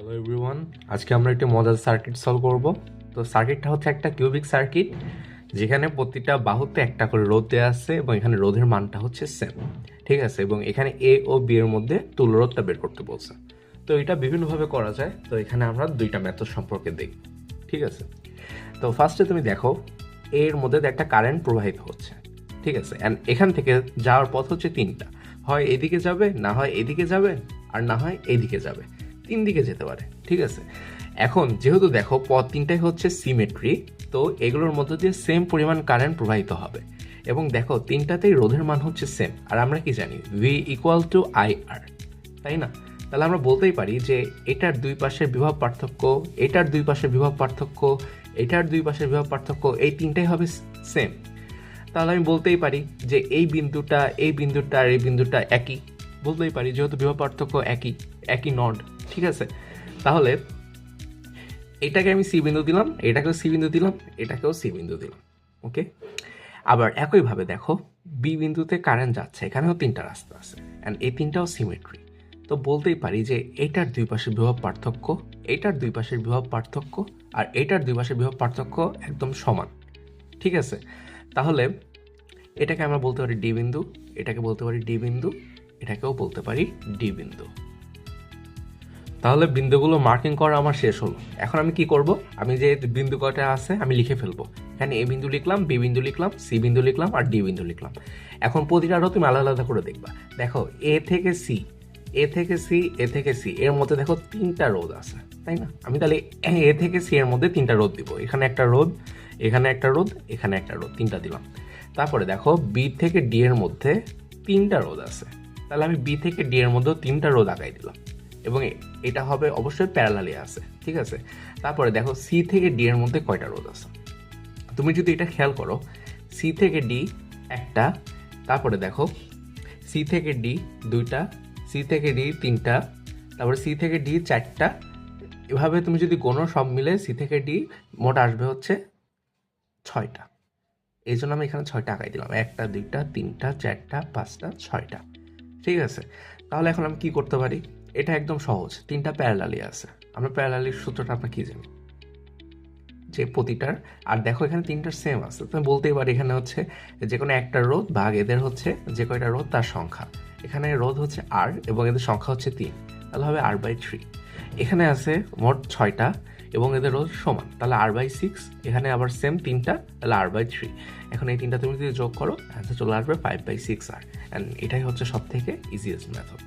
Hello everyone, আজকে আমরা একটি মজার সার্কিট সলভ করব। তো সার্কিটটা হচ্ছে একটা কিউবিক সার্কিট, যেখানে প্রতিটা বাহুতে একটা করে রোধ দেওয়া আছে এবং এখানে রোধের মানটা হচ্ছে সেম, ঠিক আছে। এবং এখানে এ ও বি এর মধ্যে তুল্যরোধটা বের করতে বলছে। তো এটা বিভিন্নভাবে করা যায়। তো এখানে আমরা দুইটা মেথড সম্পর্কে দেখব, ঠিক আছে। তো ফার্স্টে তুমি দেখো, এর মধ্যে একটা কারেন্ট প্রবাহিত হচ্ছে, ঠিক আছে। অ্যান্ড এখান থেকে যাওয়ার পথ হচ্ছে তিনটা, হয় এদিকে যাবে, না হয় এদিকে যাবে, আর না হয় এইদিকে যাবে। তিন দিকে যেতে পারে, ঠিক আছে। এখন যেহেতু দেখো পথ তিনটাই হচ্ছে সিমেট্রি, তো এগুলোর মধ্যে দিয়ে সেম পরিমাণ কারেন্ট প্রবাহিত হবে। এবং দেখো তিনটাতেই রোধের মান হচ্ছে সেম, আর আমরা কি জানি ভি ইকুয়াল টু আই আর, তাই না? তাহলে আমরা বলতেই পারি যে এটার দুই পাশের বিভব পার্থক্য, এটার দুই পাশের বিভব পার্থক্য, এটার দুই পাশের বিভব পার্থক্য, এই তিনটাই হবে সেম। তাহলে আমি বলতেই পারি যে এই বিন্দুটা, এই বিন্দুটা আর এই বিন্দুটা একই, বলতেই পারি যেহেতু বিভব পার্থক্য একই, একই নড, ঠিক আছে। তাহলে এটাকে আমি সি বিন্দু দিলাম, এটাকেও সি বিন্দু দিলাম, এটাকেও সি বিন্দু দিলাম, ওকে। আবার একইভাবে দেখো বি বিন্দুতে কারেন্ট যাচ্ছে, এখানেও তিনটা রাস্তা আছে, অ্যান্ড এই তিনটাও সিমেট্রি। তো বলতেই পারি যে এটার দুই পাশের বিভব পার্থক্য, এটার দুই পাশের বিভব পার্থক্য, আর এটার দুই পাশের বিভব পার্থক্য একদম সমান, ঠিক আছে। তাহলে এটাকে আমরা বলতে পারি ডি বিন্দু, এটাকে বলতে পারি ডি বিন্দু, এটাকেও বলতে পারি ডি বিন্দু। তাহলে বিন্দুগুলো মার্কিং করা আমার শেষ হলো। এখন আমি কি করব, আমি যে বিন্দু কয়টা আছে আমি লিখে ফেলবো। এখানে এ বিন্দু লিখলাম, বি বিন্দু লিখলাম, সি বিন্দু লিখলাম, আর ডি বিন্দু লিখলাম। এখন প্রতিটারও তুমি আলাদা আলাদা করে দেখবা। দেখো এ থেকে সি, এ থেকে সি, এ থেকে সি এর মধ্যে দেখো তিনটা রোধ আছে, তাই না? আমি তাহলে এ থেকে সি এর মধ্যে তিনটা রোধ দিব। এখানে একটা রোধ, এখানে একটা রোধ, এখানে একটা রোধ, তিনটা দিলাম। তারপরে দেখো বি থেকে ডি এর মধ্যে তিনটা রোধ আছে, তাহলে আমি বি থেকে ডি এর মধ্যেও তিনটা রোধ আগাই দিলাম, এবং এটা হবে অবশ্যই প্যারালালি আছে, ঠিক আছে। তারপরে দেখো সি থেকে ডি এর মধ্যে কয়টা রোধ আছে। তুমি যদি এটা খেয়াল করো, সি থেকে ডি একটা, তারপরে দেখো সি থেকে ডি দুইটা, সি থেকে ডি তিনটা, তারপরে সি থেকে ডি চারটা। এভাবে তুমি যদি কোনো সব মিলে সি থেকে ডি মোট আসবে হচ্ছে ছয়টা। এই জন্য আমি এখানে ছয়টা আঁকাই দিলাম, একটা দুইটা তিনটা চারটা পাঁচটা ছয়টা, ঠিক আছে। তাহলে এখন আমি কি করতে পারি, এটা একদম সহজ, তিনটা প্যারালালি আছে। আমরা প্যারালালির সূত্রটা আমরা কি জানি, যে প্রতিটার, আর দেখো এখানে তিনটার সেম আছে, তুমি বলতেই পারি এখানে হচ্ছে যে কোনো একটা রোধ ভাগ এদের হচ্ছে যে কয়টা রোধ তার সংখ্যা। এখানে রোধ হচ্ছে আর এবং এদের সংখ্যা হচ্ছে 3, তাহলে হবে r/3। এখানে আছে মোট 6টা এবং এদের রোধ সমান, তাহলে r/6। এখানে আবার সেম তিনটা, তাহলে r/3। এখন এই তিনটা তুমি যদি যোগ করো, অ্যান্সার চলে আসবে 5/6r। অ্যান্ড এটাই হচ্ছে সব থেকে ইজিয়েস্ট মেথড।